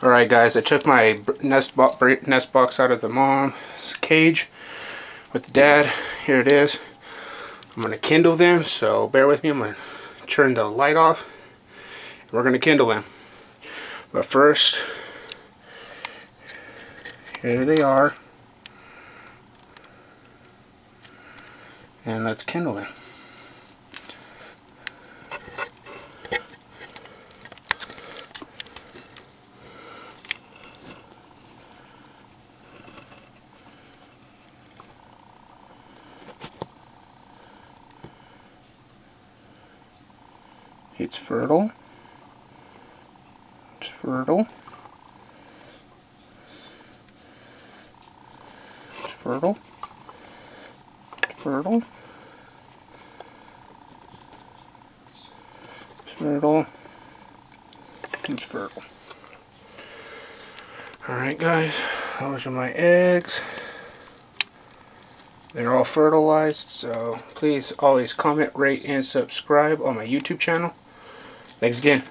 Alright guys, I took my nest box out of the mom's cage with the dad. Here it is. I'm going to kindle them, so bear with me. I'm going to turn the light off. We're going to kindle them. But first, here they are. And let's kindle them. It's fertile. It's fertile. It's fertile. It's fertile. It's fertile. It's fertile. Alright guys, those are my eggs. They're all fertilized, so please always comment, rate, and subscribe on my YouTube channel. Thanks again.